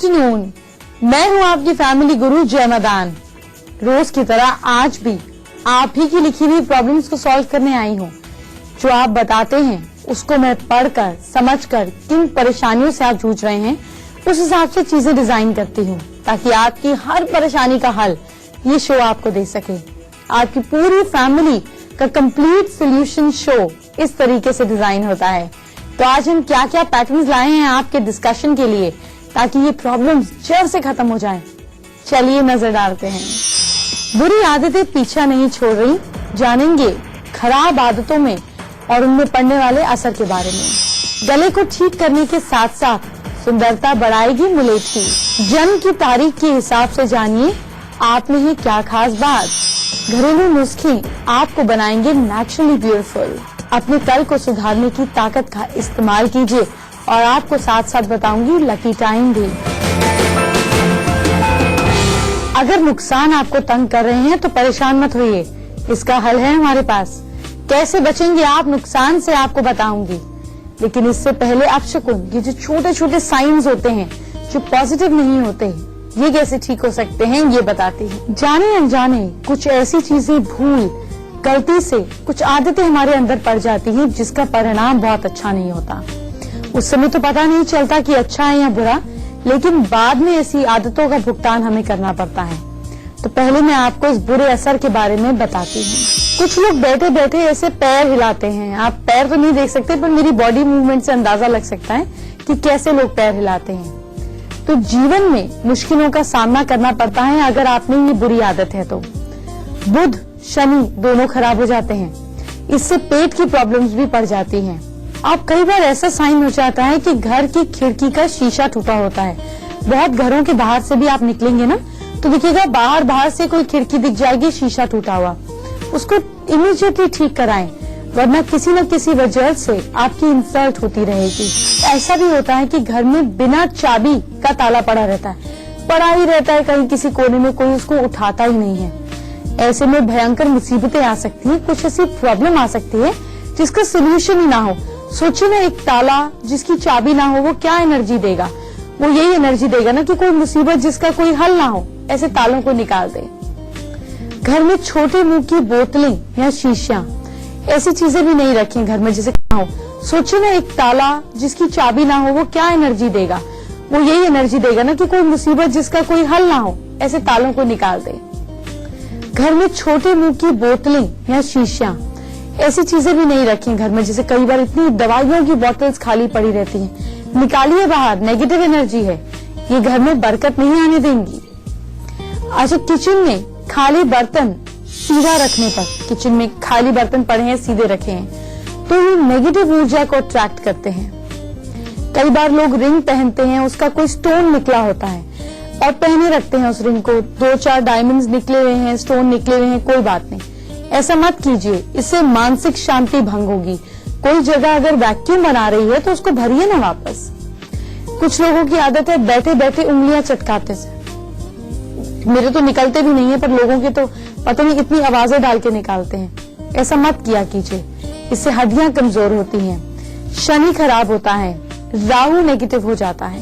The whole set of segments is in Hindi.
आफ्टरनून, मैं हूं आपकी फैमिली गुरु जय मदान। रोज की तरह आज भी आप ही की लिखी हुई प्रॉब्लम्स को सॉल्व करने आई हूं। जो आप बताते हैं उसको मैं पढ़कर समझकर किन परेशानियों से आप जूझ रहे हैं उस हिसाब से चीजें डिजाइन करती हूं ताकि आपकी हर परेशानी का हल ये शो आपको दे सके। आपकी पूरी फैमिली का कंप्लीट सोल्यूशन शो इस तरीके से डिजाइन होता है। तो आज हम क्या क्या पैटर्न्स लाए हैं आपके डिस्कशन के लिए ताकि ये प्रॉब्लम्स जड़ से खत्म हो जाएं। चलिए नजर डालते हैं। बुरी आदतें पीछा नहीं छोड़ रही, जानेंगे खराब आदतों में और उनमें पड़ने वाले असर के बारे में। गले को ठीक करने के साथ साथ सुंदरता बढ़ाएगी मुलेठ की। जन्म की तारीख के हिसाब से जानिए आप में है क्या खास बात। घरेलू नुस्खे आपको बनाएंगे नेचुरली ब्यूटीफुल। अपने कल को सुधारने की ताकत का इस्तेमाल कीजिए और आपको साथ साथ बताऊंगी लकी टाइम भी। अगर नुकसान आपको तंग कर रहे हैं तो परेशान मत होइए, इसका हल है हमारे पास। कैसे बचेंगे आप नुकसान से आपको बताऊंगी, लेकिन इससे पहले अपशकुन, ये जो छोटे छोटे साइंस होते हैं जो पॉजिटिव नहीं होते, ये कैसे ठीक हो सकते हैं ये बताती हूँ। जाने अनजाने कुछ ऐसी चीजें भूल गलती से कुछ आदतें हमारे अंदर पड़ जाती हैं जिसका परिणाम बहुत अच्छा नहीं होता। उस समय तो पता नहीं चलता कि अच्छा है या बुरा, लेकिन बाद में ऐसी आदतों का भुगतान हमें करना पड़ता है। तो पहले मैं आपको इस बुरे असर के बारे में बताती हूँ। कुछ लोग बैठे बैठे ऐसे पैर हिलाते हैं। आप पैर तो नहीं देख सकते पर मेरी बॉडी मूवमेंट से अंदाजा लग सकता है कि कैसे लोग पैर हिलाते हैं। तो जीवन में मुश्किलों का सामना करना पड़ता है अगर आप में ये बुरी आदत है तो। बुध शनि दोनों खराब हो जाते हैं, इससे पेट की प्रॉब्लम्स भी पड़ जाती हैं। अब कई बार ऐसा साइन हो जाता है कि घर की खिड़की का शीशा टूटा होता है। बहुत घरों के बाहर से भी आप निकलेंगे ना तो दिखेगा बाहर से कोई खिड़की दिख जाएगी शीशा टूटा हुआ, उसको इमीडिएटली ठीक कराएं, वरना किसी न किसी वजह से आपकी इंसल्ट होती रहेगी। ऐसा भी होता है कि घर में बिना चाबी का ताला पड़ा रहता है, पड़ा ही रहता है कहीं किसी कोने में, कोई उसको उठाता ही नहीं है। ऐसे में भयंकर मुसीबतें आ सकती हैं, कुछ ऐसी प्रॉब्लम आ सकती है जिसका सोल्यूशन ही ना हो। सोचिए ना, एक ताला जिसकी चाबी ना हो वो क्या एनर्जी देगा? वो यही एनर्जी देगा ना कि कोई मुसीबत जिसका कोई हल ना हो, ऐसे तालों को निकाल दे। घर में छोटे मुंह की बोतलें या शीशियां, ऐसी चीजें भी नहीं रखें घर में जिसे ना हो। सोचिए ना, एक ताला जिसकी चाबी ना हो वो क्या एनर्जी देगा? वो यही एनर्जी देगा ना कि कोई मुसीबत जिसका कोई हल ना हो, ऐसे तालों को निकाल दे। घर में छोटे मुंह की बोतलें या शीशियां, ऐसी चीजें भी नहीं रखें घर में जिसे कई बार इतनी दवाइयों की बोतल्स खाली पड़ी रहती हैं, निकालिए बाहर, नेगेटिव एनर्जी है, ये घर में बरकत नहीं आने देंगी। अच्छा, किचन में खाली बर्तन सीधा रखने पर, किचन में खाली बर्तन पड़े हैं सीधे रखे हैं तो ये नेगेटिव ऊर्जा को अट्रैक्ट करते हैं। कई बार लोग रिंग पहनते हैं, उसका कोई स्टोन निकला होता है और पहने रखते हैं उस रिंग को, 2-4 डायमंड्स निकले हुए हैं, स्टोन निकले हुए हैं, कोई बात नहीं, ऐसा मत कीजिए, इससे मानसिक शांति भंग होगी। कोई जगह अगर वैक्यूम बना रही है तो उसको भरिए ना वापस। कुछ लोगों की आदत है बैठे बैठे उंगलियां चटकाते से, मेरे तो निकलते भी नहीं है पर लोगों के तो पता नहीं कितनी आवाजें डाल के निकालते हैं। ऐसा मत किया कीजिए, इससे हड्डियां कमजोर होती हैं, शनि खराब होता है, राहु नेगेटिव हो जाता है।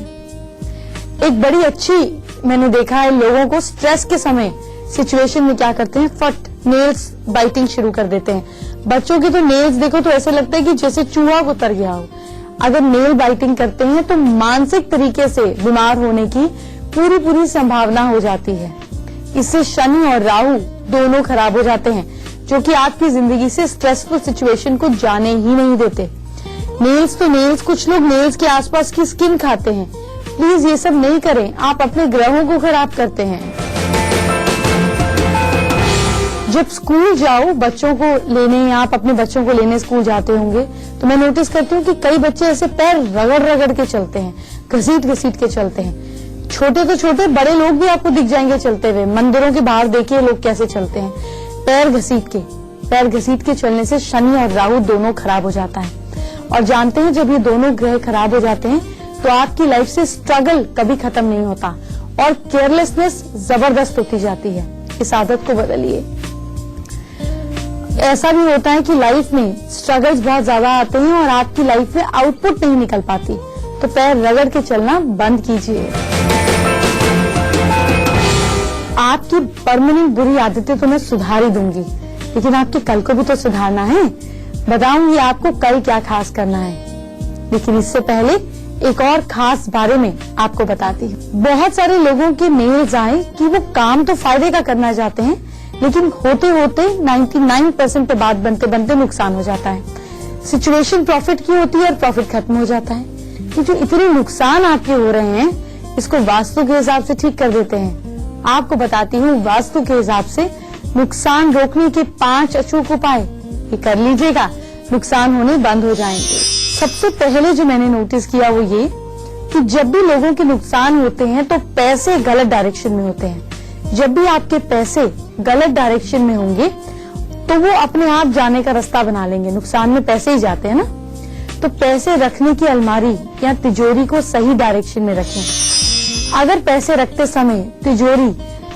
एक बड़ी अच्छी मैंने देखा है, लोगों को स्ट्रेस के समय सिचुएशन में क्या करते हैं, फट नेल्स बाइटिंग शुरू कर देते हैं। बच्चों के तो नेल्स देखो तो ऐसे लगता है कि जैसे चूहा उतर गया हो। अगर नेल बाइटिंग करते हैं तो मानसिक तरीके से बीमार होने की पूरी संभावना हो जाती है। इससे शनि और राहु दोनों खराब हो जाते हैं, जो कि आपकी जिंदगी से स्ट्रेसफुल सिचुएशन को जाने ही नहीं देते। नेल्स तो नेल्स, कुछ लोग नेल्स के आसपास की स्किन खाते हैं। प्लीज ये सब नहीं करें, आप अपने ग्रहों को खराब करते हैं। जब स्कूल जाओ बच्चों को लेने, या आप अपने बच्चों को लेने स्कूल जाते होंगे तो मैं नोटिस करती हूँ कि कई बच्चे ऐसे पैर रगड़ के चलते हैं, घसीट के चलते हैं। छोटे तो छोटे, बड़े लोग भी आपको दिख जाएंगे चलते हुए। मंदिरों के बाहर देखिए लोग कैसे चलते हैं, पैर घसीट के चलने से शनि और राहु दोनों खराब हो जाता है। और जानते हैं जब ये दोनों ग्रह खराब हो जाते हैं तो आपकी लाइफ से स्ट्रगल कभी खत्म नहीं होता और केयरलेसनेस जबरदस्त होती जाती है। इस आदत को बदलिए। ऐसा भी होता है कि लाइफ में स्ट्रगल्स बहुत ज्यादा आते हैं और आपकी लाइफ में आउटपुट नहीं निकल पाती, तो पैर रगड़ के चलना बंद कीजिए। आपकी परमानेंट बुरी आदतें तो मैं सुधार ही दूंगी, लेकिन आपके कल को भी तो सुधारना है। बताऊंगी आपको कल क्या खास करना है, लेकिन इससे पहले एक और खास बारे में आपको बताती हूँ। बहुत सारे लोगों के मेल्स आए कि वो काम तो फायदे का करना चाहते हैं, लेकिन होते होते 99% पे बात बनते बनते नुकसान हो जाता है। सिचुएशन प्रॉफिट की होती है और प्रॉफिट खत्म हो जाता है। कि जो इतने नुकसान आपके हो रहे हैं, इसको वास्तु के हिसाब से ठीक कर देते हैं। आपको बताती हूँ वास्तु के हिसाब से नुकसान रोकने के 5 अचूक उपाय, ये कर लीजिएगा, नुकसान होने बंद हो जाएंगे। सबसे पहले जो मैंने नोटिस किया वो ये कि जब भी लोगों के नुकसान होते हैं तो पैसे गलत डायरेक्शन में होते हैं। जब भी आपके पैसे गलत डायरेक्शन में होंगे तो वो अपने आप जाने का रास्ता बना लेंगे। नुकसान में पैसे ही जाते हैं ना, तो पैसे रखने की अलमारी या तिजोरी को सही डायरेक्शन में रखें। अगर पैसे रखते समय तिजोरी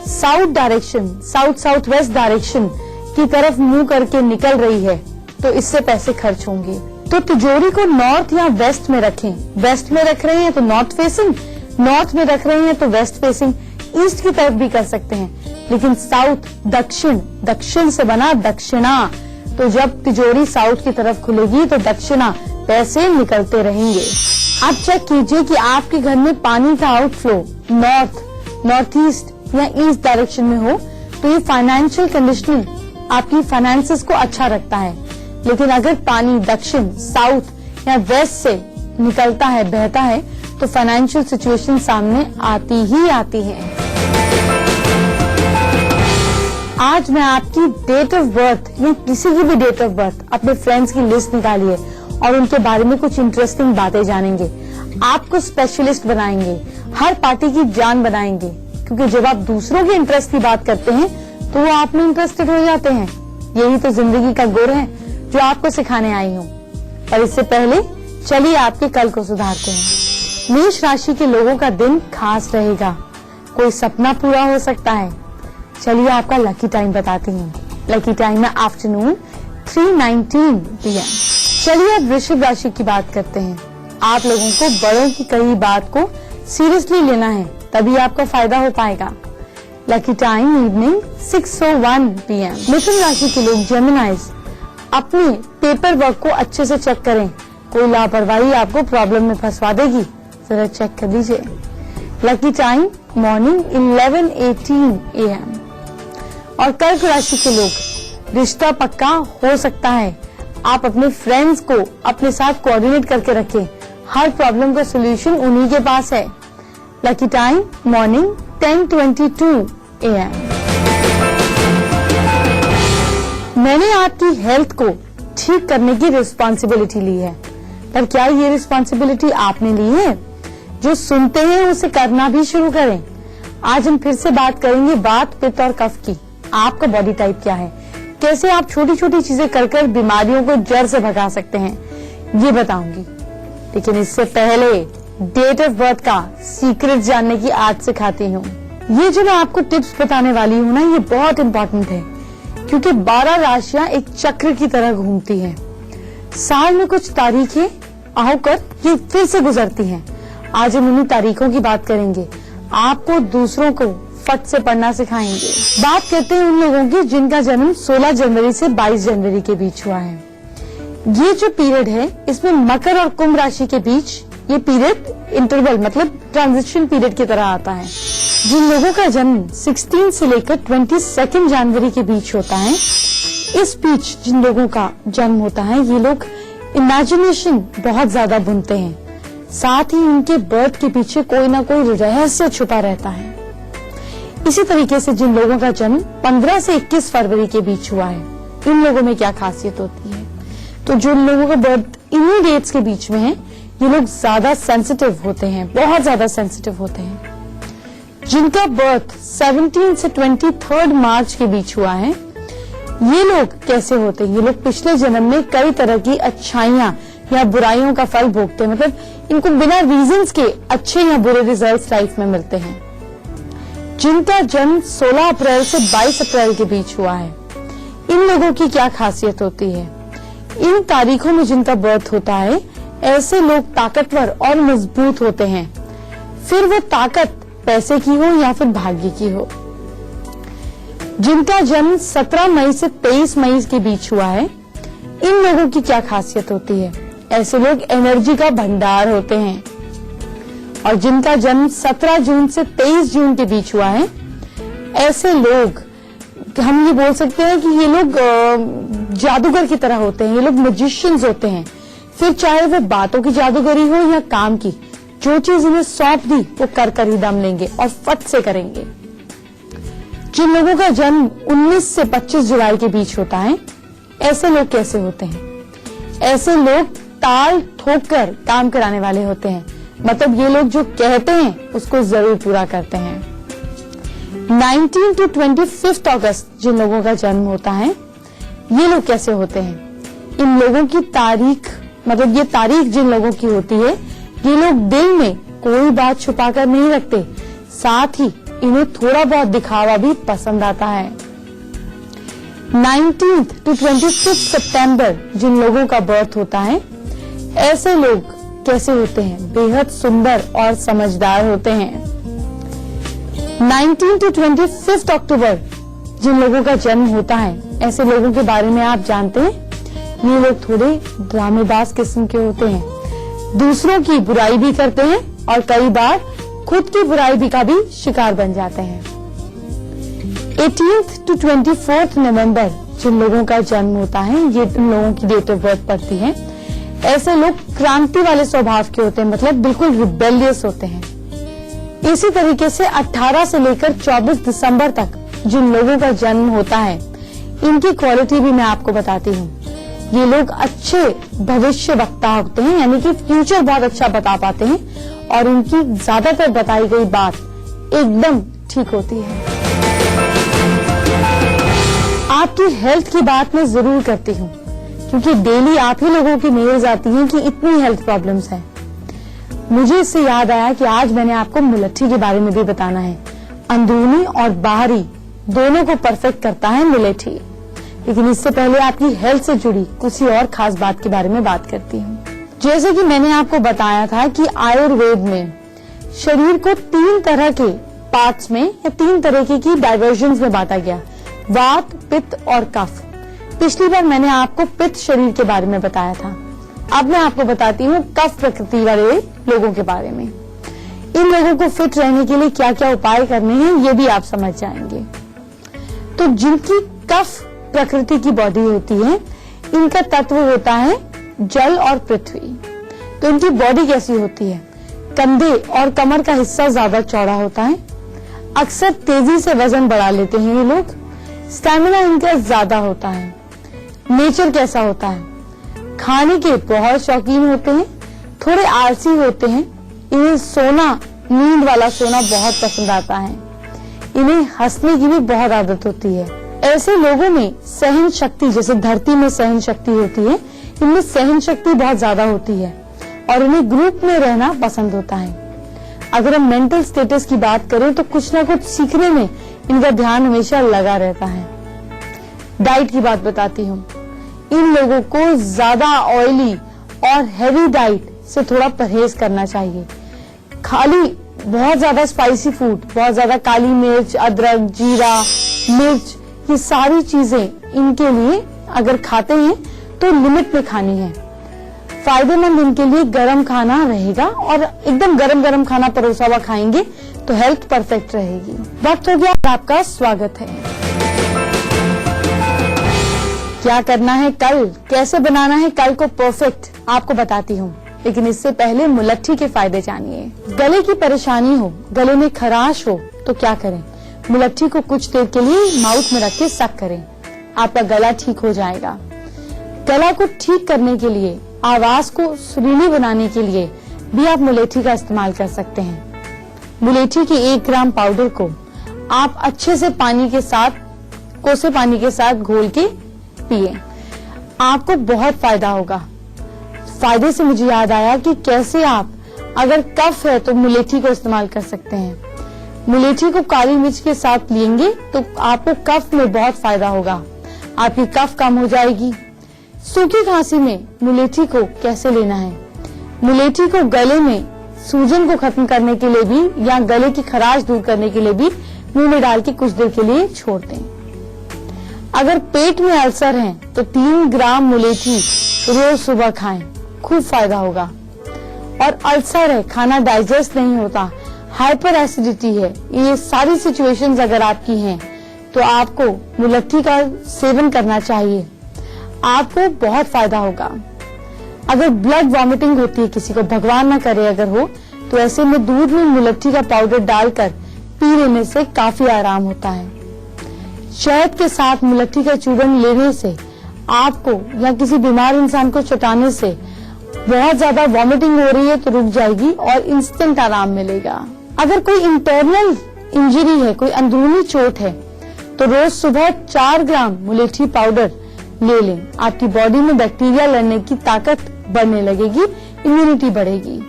south direction, south west direction की तरफ मुंह करके निकल रही है तो इससे पैसे खर्च होंगे। तो तिजोरी को नॉर्थ या वेस्ट में रखें। वेस्ट में रख रहे हैं तो नॉर्थ फेसिंग, नॉर्थ में रख रहे हैं तो वेस्ट फेसिंग, ईस्ट की तरफ भी कर सकते हैं, लेकिन साउथ दक्षिण, दक्षिण से बना दक्षिणा, तो जब तिजोरी साउथ की तरफ खुलेगी तो दक्षिणा, पैसे निकलते रहेंगे। आप चेक कीजिए कि आपके घर में पानी का आउटफ्लो नॉर्थ, नॉर्थ ईस्ट या ईस्ट डायरेक्शन में हो तो ये फाइनेंशियल कंडीशनिंग आपकी फाइनेंसेस को अच्छा रखता है। लेकिन अगर पानी दक्षिण, साउथ या वेस्ट से निकलता है, बहता है, तो फाइनेंशियल सिचुएशन सामने आती ही आती है। आज मैं आपकी डेट ऑफ बर्थ या किसी की भी डेट ऑफ बर्थ, अपने फ्रेंड्स की लिस्ट निकालिए और उनके बारे में कुछ इंटरेस्टिंग बातें जानेंगे। आपको स्पेशलिस्ट बनाएंगे, हर पार्टी की जान बनाएंगे, क्योंकि जब आप दूसरों के इंटरेस्ट की बात करते हैं तो वो आप में इंटरेस्टेड हो जाते हैं। यही तो जिंदगी का गुर है जो आपको सिखाने आई हूँ। और इससे पहले चलिए आपके कल को सुधारते हैं। मेष राशि के लोगों का दिन खास रहेगा, कोई सपना पूरा हो सकता है। चलिए आपका लकी टाइम बताती हूँ। लकी टाइम है आफ्टरनून 3:19 PM। चलिए अब वृषभ राशि की बात करते हैं। आप लोगों को बड़ों की कही बात को सीरियसली लेना है, तभी आपका फायदा हो पाएगा। Lucky time evening 6:01 PM। मिथुन राशि के लोग जेमिनाइज, अपने पेपर वर्क को अच्छे से चेक करें, कोई लापरवाही आपको प्रॉब्लम में फंसवा देगी, जरा चेक कर लीजिए। Lucky time morning 11:18 AM। और कर्क राशि के लोग, रिश्ता पक्का हो सकता है। आप अपने फ्रेंड्स को अपने साथ कोऑर्डिनेट करके रखें, हर प्रॉब्लम का सोल्यूशन उन्हीं के पास है। Lucky time morning 10:22 AM। मैंने आपकी हेल्थ को ठीक करने की रिस्पॉन्सिबिलिटी ली है, पर क्या ये रिस्पॉन्सिबिलिटी आपने ली है? जो सुनते हैं उसे करना भी शुरू करें। आज हम फिर से बात करेंगे वात, पित्त और कफ की। आपका बॉडी टाइप क्या है, कैसे आप छोटी छोटी चीजें कर बीमारियों को जड़ से भगा सकते हैं, ये बताऊंगी। लेकिन इससे पहले डेट ऑफ बर्थ का सीक्रेट जानने की आज सिखाती हूँ। ये जो मैं आपको टिप्स बताने वाली हूँ ना, ये बहुत इम्पोर्टेंट है, क्योंकि 12 राशियां एक चक्र की तरह घूमती हैं। साल में कुछ तारीखें आकर ये फिर से गुजरती हैं। आज हम उन्हीं तारीखों की बात करेंगे, आपको दूसरों को फट से पढ़ना सिखाएंगे। बात करते हैं उन लोगों की जिनका जन्म 16 जनवरी से 22 जनवरी के बीच हुआ है। ये जो पीरियड है, इसमें मकर और कुंभ राशि के बीच ये पीरियड इंटरवल मतलब ट्रांजिशन पीरियड की तरह आता है। जिन लोगों का जन्म 16 से लेकर 22 जनवरी के बीच होता है, इस बीच जिन लोगों का जन्म होता है, ये लोग इमेजिनेशन बहुत ज्यादा बुनते हैं, साथ ही उनके बर्थ के पीछे कोई ना कोई रहस्य छुपा रहता है। इसी तरीके से जिन लोगों का जन्म 15 से 21 फरवरी के बीच हुआ है, इन लोगों में क्या खासियत होती है? तो जो लोगों का बर्थ इन्हीं डेट्स के बीच में है, ये लोग ज्यादा सेंसिटिव होते हैं, बहुत ज्यादा सेंसिटिव होते हैं। जिनका बर्थ 17 से 23 मार्च के बीच हुआ है, ये लोग कैसे होते हैं? ये लोग पिछले जन्म में कई तरह की अच्छाइयां या बुराइयों का फल भोगते हैं, मतलब इनको बिना रीजंस के अच्छे या बुरे रिजल्ट्स लाइफ में मिलते हैं। जिनका जन्म 16 अप्रैल से 22 अप्रैल के बीच हुआ है, इन लोगों की क्या खासियत होती है? इन तारीखों में जिनका बर्थ होता है, ऐसे लोग ताकतवर और मजबूत होते हैं, फिर वो ताकत पैसे की हो या फिर भाग्य की हो। जिनका जन्म 17 मई से 23 मई के बीच हुआ है, इन लोगों की क्या खासियत होती है? ऐसे लोग एनर्जी का भंडार होते हैं। और जिनका जन्म 17 जून से 23 जून के बीच हुआ है, ऐसे लोग, हम ये बोल सकते हैं कि ये लोग जादूगर की तरह होते हैं, ये लोग मैजिशियंस होते हैं। फिर चाहे वो बातों की जादूगरी हो या काम की, जो चीज इन्हें सौंप दी वो कर कर ही दम लेंगे और फट से करेंगे। जिन लोगों का जन्म 19 से 25 जुलाई के बीच होता है, ऐसे लोग कैसे होते हैं? ऐसे लोग ताल ठोक कर काम कराने वाले होते हैं। मतलब ये लोग जो कहते हैं उसको जरूर पूरा करते हैं। 19 to 25 अगस्त जिन लोगों का जन्म होता है, ये लोग कैसे होते हैं? इन लोगों की तारीख, मतलब ये तारीख जिन लोगों की होती है, ये लोग दिल में कोई बात छुपा कर नहीं रखते, साथ ही इन्हें थोड़ा बहुत दिखावा भी पसंद आता है। 19 to 25 सितंबर जिन लोगों का बर्थ होता है, ऐसे लोग कैसे होते हैं? बेहद सुंदर और समझदार होते हैं। 19 to 25 अक्टूबर जिन लोगों का जन्म होता है, ऐसे लोगों के बारे में आप जानते हैं, ये लोग थोड़े ड्रामेबाज किस्म के होते हैं। दूसरों की बुराई भी करते हैं और कई बार खुद की बुराई भी का भी शिकार बन जाते हैं। 18 to 24 नवंबर जिन लोगों का जन्म होता है, ये इन लोगों की डेट ऑफ बर्थ पड़ती है। ऐसे लोग क्रांति वाले स्वभाव के होते हैं, मतलब बिल्कुल रिबेलियस होते हैं। इसी तरीके से 18 से लेकर 24 दिसंबर तक जिन लोगों का जन्म होता है, इनकी क्वालिटी भी मैं आपको बताती हूँ। ये लोग अच्छे भविष्य वक्ता होते हैं, यानी कि फ्यूचर बहुत अच्छा बता पाते हैं और इनकी ज्यादातर बताई गई बात एकदम ठीक होती है। आपकी हेल्थ की बात मैं जरूर करती हूँ, क्योंकि डेली आप ही लोगों की मेल्स आती हैं कि इतनी हेल्थ प्रॉब्लम्स हैं। मुझे इससे याद आया कि आज मैंने आपको मुलट्ठी के बारे में भी बताना है। अंदरूनी और बाहरी दोनों को परफेक्ट करता है मुलट्ठी। लेकिन इससे पहले आपकी हेल्थ से जुड़ी किसी और खास बात के बारे में बात करती हूँ। जैसे कि मैंने आपको बताया था कि आयुर्वेद में शरीर को 3 तरह के पार्ट्स में या 3 तरीके की डाइवर्जन्स में बांटा गया, वात, पित्त और कफ। पिछली बार मैंने आपको पित्त शरीर के बारे में बताया था। अब मैं आपको बताती हूँ कफ प्रकृति वाले लोगों के बारे में। इन लोगों को फिट रहने के लिए क्या क्या उपाय करने हैं, ये भी आप समझ जाएंगे। तो जिनकी कफ प्रकृति की बॉडी होती है, इनका तत्व होता है जल और पृथ्वी। तो इनकी बॉडी कैसी होती है? कंधे और कमर का हिस्सा ज्यादा चौड़ा होता है। अक्सर तेजी से वजन बढ़ा लेते हैं ये लोग। स्टैमिना इनका ज्यादा होता है। नेचर कैसा होता है? खाने के बहुत शौकीन होते हैं, थोड़े आलसी होते हैं। इन्हें सोना, नींद वाला सोना बहुत पसंद आता है। इन्हें हंसने की भी बहुत आदत होती है। ऐसे लोगों में सहन शक्ति, जैसे धरती में सहन शक्ति होती है, इनमें सहन शक्ति बहुत ज्यादा होती है और इन्हें ग्रुप में रहना पसंद होता है। अगर हम मेंटल स्टेटस की बात करें तो कुछ ना कुछ सीखने में इनका ध्यान हमेशा लगा रहता है। डाइट की बात बताती हूँ। इन लोगों को ज्यादा ऑयली और हैवी डाइट से थोड़ा परहेज करना चाहिए। खाली बहुत ज्यादा स्पाइसी फूड, बहुत ज्यादा काली मिर्च, अदरक, जीरा, मिर्च, ये सारी चीजें इनके लिए अगर खाते हैं तो लिमिट में खानी है। फायदेमंद इनके लिए गरम खाना रहेगा और एकदम गरम गरम खाना परोसा हुआ खाएंगे तो हेल्थ परफेक्ट रहेगी। वक्त हो गया, आपका स्वागत है। क्या करना है कल, कैसे बनाना है कल को परफेक्ट, आपको बताती हूँ। लेकिन इससे पहले मुलट्ठी के फायदे जानिए। गले की परेशानी हो, गले में खराश हो तो क्या करें? मुलट्ठी को कुछ देर के लिए माउथ में रख के सक करें, आपका गला ठीक हो जाएगा। गला को ठीक करने के लिए, आवाज को सुरीली बनाने के लिए भी आप मुलट्ठी का इस्तेमाल कर सकते हैं। मुलट्ठी के 1 ग्राम पाउडर को आप अच्छे से पानी के साथ, कोसे पानी के साथ घोल के पिए, आपको बहुत फायदा होगा। फायदे से मुझे याद आया कि कैसे आप अगर कफ है तो मुलट्ठी को इस्तेमाल कर सकते हैं। मुलट्ठी को काली मिर्च के साथ लेंगे तो आपको कफ में बहुत फायदा होगा, आपकी कफ कम हो जाएगी। सूखी खांसी में मुलट्ठी को कैसे लेना है? मुलट्ठी को गले में सूजन को खत्म करने के लिए भी या गले की खराश दूर करने के लिए भी मुंह में डाल के कुछ देर के लिए छोड़ दें। अगर पेट में अल्सर है तो 3 ग्राम मुलेठी रोज सुबह खाएं, खूब फायदा होगा। और अल्सर है, खाना डाइजेस्ट नहीं होता, हाइपर एसिडिटी है, ये सारी सिचुएशंस अगर आपकी हैं तो आपको मुलट्ठी का सेवन करना चाहिए, आपको बहुत फायदा होगा। अगर ब्लड वॉमिटिंग होती है किसी को, भगवान ना करे अगर हो, तो ऐसे में दूध में मुलट्ठी का पाउडर डालकर पी लेने से काफी आराम होता है। शहद के साथ मुलट्ठी का चूर्ण लेने से आपको या किसी बीमार इंसान को चटाने से बहुत ज्यादा वॉमिटिंग हो रही है तो रुक जाएगी और इंस्टेंट आराम मिलेगा। अगर कोई इंटरनल इंजरी है, कोई अंदरूनी चोट है, तो रोज सुबह 4 ग्राम मुलेठी पाउडर ले लें। आपकी बॉडी में बैक्टीरिया लड़ने की ताकत बढ़ने लगेगी, इम्यूनिटी बढ़ेगी,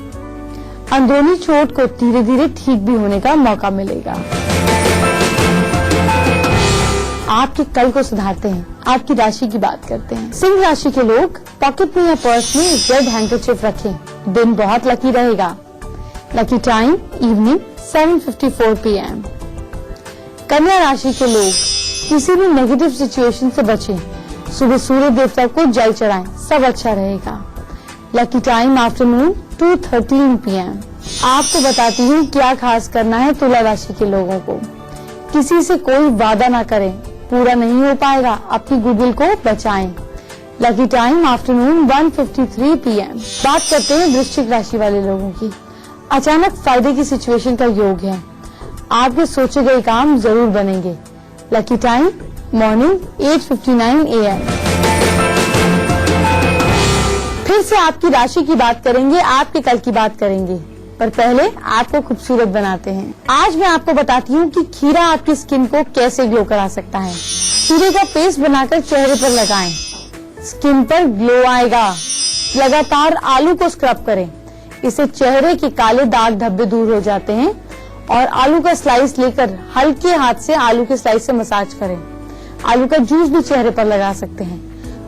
अंदरूनी चोट को धीरे धीरे ठीक भी होने का मौका मिलेगा। आपके कल को सुधारते हैं, आपकी राशि की बात करते हैं। सिंह राशि के लोग पॉकेट में या पर्स में रेड हैंकरचिफ रखें, दिन बहुत लकी रहेगा। Lucky time evening 7:54 PM। कन्या राशि के लोग किसी भी नेगेटिव सिचुएशन से बचें, सुबह सूर्य देवता को जल चढ़ाएं, सब अच्छा रहेगा। Lucky time afternoon 2:13 PM। आपको बताती हूँ क्या खास करना है तुला राशि के लोगों को। किसी से कोई वादा ना करें, पूरा नहीं हो पाएगा, अपनी गुडविल को बचाएं। Lucky time afternoon 1:53 PM। बात करते हैं वृश्चिक राशि वाले लोगों की। अचानक फायदे की सिचुएशन का योग है, आपके सोचे गए काम जरूर बनेंगे। Lucky time morning 8:59 AM। फिर से आपकी राशि की बात करेंगे, आपके कल की बात करेंगे, पर पहले आपको खूबसूरत बनाते हैं। आज मैं आपको बताती हूँ कि खीरा आपकी स्किन को कैसे ग्लो करा सकता है। खीरे का पेस्ट बनाकर चेहरे पर लगाएं, स्किन पर ग्लो आएगा। लगातार आलू को स्क्रब करें, इससे चेहरे के काले दाग धब्बे दूर हो जाते हैं। और आलू का स्लाइस लेकर हल्के हाथ से आलू के स्लाइस से मसाज करें। आलू का जूस भी चेहरे पर लगा सकते हैं,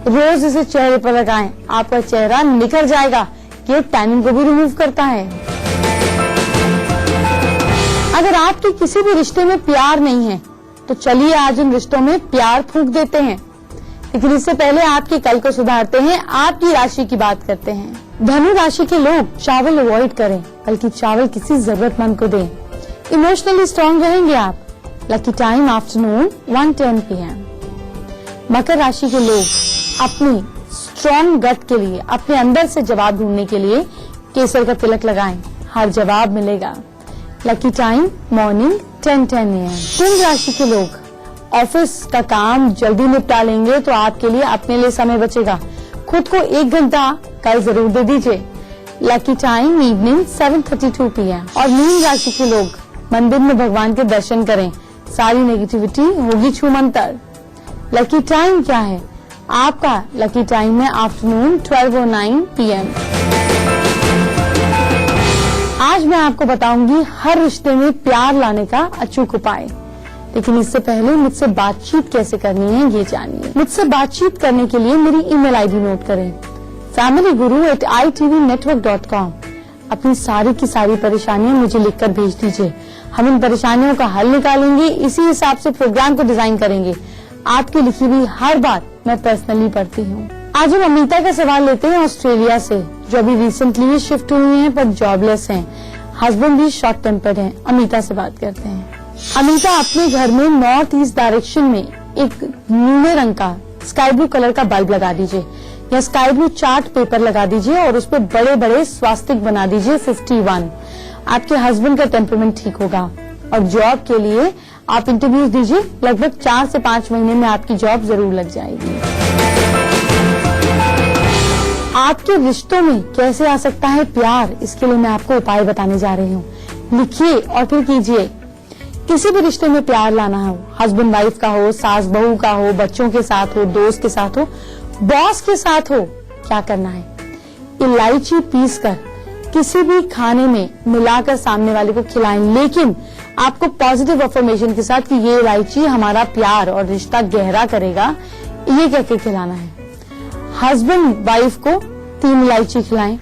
रोज इसे चेहरे पर लगाएं, आपका चेहरा निखर जाएगा। ये टैनिंग को भी रिमूव करता है। अगर आपके किसी भी रिश्ते में प्यार नहीं है तो चलिए आज इन रिश्तों में प्यार फूंक देते हैं। लेकिन इससे पहले आपके कल को सुधारते हैं, आपकी राशि की बात करते हैं। धनु राशि के लोग चावल अवॉइड करें, बल्कि चावल किसी जरूरतमंद को दें। इमोशनली स्ट्रांग रहेंगे आप। Lucky time afternoon 1:10 PM। मकर राशि के लोग अपनी स्ट्रॉन्ग गट के लिए, अपने अंदर से जवाब ढूंढने के लिए केसर का तिलक लगाएं, हर जवाब मिलेगा। Lucky time morning 10:10 AM। कुंभ राशि के लोग ऑफिस का काम जल्दी निपटा लेंगे तो आपके लिए अपने लिए समय बचेगा। खुद को 1 घंटा कल जरूर दे दीजिए। Lucky time evening 7:32 PM। और मीन राशि के लोग मंदिर में भगवान के दर्शन करें, सारी नेगेटिविटी होगी छूमंतर। लकी टाइम क्या है आपका? लकी टाइम है आफ्टरनून 12:09 PM। आज मैं आपको बताऊंगी हर रिश्ते में प्यार लाने का अचूक उपाय। लेकिन इससे पहले मुझसे बातचीत कैसे करनी है ये जानिए। मुझसे बातचीत करने के लिए मेरी ईमेल आईडी नोट करें, familyguru@itvnetwork.com। अपनी सारी की सारी परेशानियां मुझे लिखकर भेज दीजिए। हम इन परेशानियों का हल निकालेंगे, इसी हिसाब से प्रोग्राम को डिजाइन करेंगे। आपकी लिखी हुई हर बात मैं पर्सनली पढ़ती हूँ। आज हम अमिता का सवाल लेते हैं ऑस्ट्रेलिया से, जो अभी रिसेंटली शिफ्ट हुई हैं पर जॉबलेस हैं। हस्बैंड भी शॉर्ट टेम्पर्ड हैं। अमिता से बात करते हैं। अमिता, अपने घर में नॉर्थ ईस्ट डायरेक्शन में एक नीले रंग का स्काई ब्लू कलर का बल्ब लगा दीजिए, या स्काई ब्लू चार्ट पेपर लगा दीजिए और उस पर बड़े बड़े स्वास्तिक बना दीजिए 51। आपके हस्बैंड का टेम्परमेंट ठीक होगा। और जॉब के लिए आप इंटरव्यूज दीजिए, लगभग 4 से 5 महीने में आपकी जॉब जरूर लग जाएगी। आपके रिश्तों में कैसे आ सकता है प्यार, इसके लिए मैं आपको उपाय बताने जा रही हूँ। लिखिए और फिर कीजिए। किसी भी रिश्ते में प्यार लाना हो, हस्बैंड वाइफ का हो, सास बहू का हो, बच्चों के साथ हो, दोस्त के साथ हो, बॉस के साथ हो, क्या करना है? इलायची पीसकर किसी भी खाने में मिलाकर सामने वाले को खिलाएं, लेकिन आपको पॉजिटिव अफर्मेशन के साथ कि ये इलायची हमारा प्यार और रिश्ता गहरा करेगा, ये कह के खिलाना है। हस्बैंड वाइफ को 3 इलायची खिलाएं।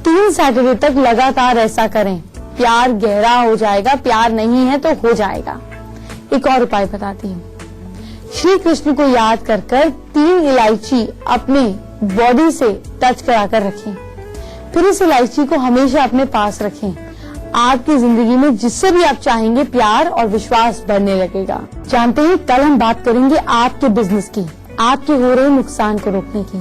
3 सैटरडे तक लगातार ऐसा करें, प्यार गहरा हो जाएगा। प्यार नहीं है तो हो जाएगा। एक और उपाय बताती हूँ। श्री कृष्ण को याद कर 3 इलायची अपने बॉडी से टच कराकर रखें। फिर इस इलायची को हमेशा अपने पास रखें। आपकी जिंदगी में जिससे भी आप चाहेंगे प्यार और विश्वास बढ़ने लगेगा। जानते हैं, कल हम बात करेंगे आपके बिजनेस की, आपके हो रहे नुकसान को रोकने की।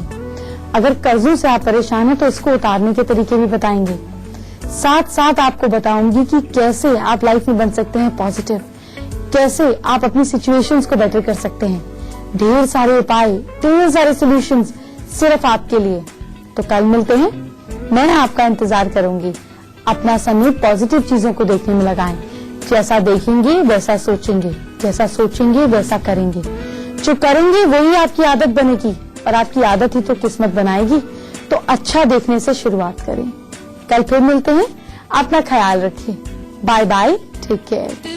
अगर कर्जों से आप परेशान हैं तो इसको उतारने के तरीके भी बताएंगे। साथ साथ आपको बताऊंगी कि कैसे आप लाइफ में बन सकते हैं पॉजिटिव, कैसे आप अपनी सिचुएशंस को बेटर कर सकते हैं। ढेर सारे उपाय, ढेर सारे सॉल्यूशंस सिर्फ आपके लिए। तो कल मिलते हैं, मैं आपका इंतजार करूंगी। अपना समय पॉजिटिव चीजों को देखने में लगाएं। जैसा देखेंगे वैसा सोचेंगे, जैसा सोचेंगे वैसा करेंगे, जो करेंगे वही आपकी आदत बनेगी और आपकी आदत ही तो किस्मत बनाएगी। तो अच्छा देखने से शुरुआत करें। कल फिर मिलते हैं, अपना ख्याल रखिए। Bye bye, take care.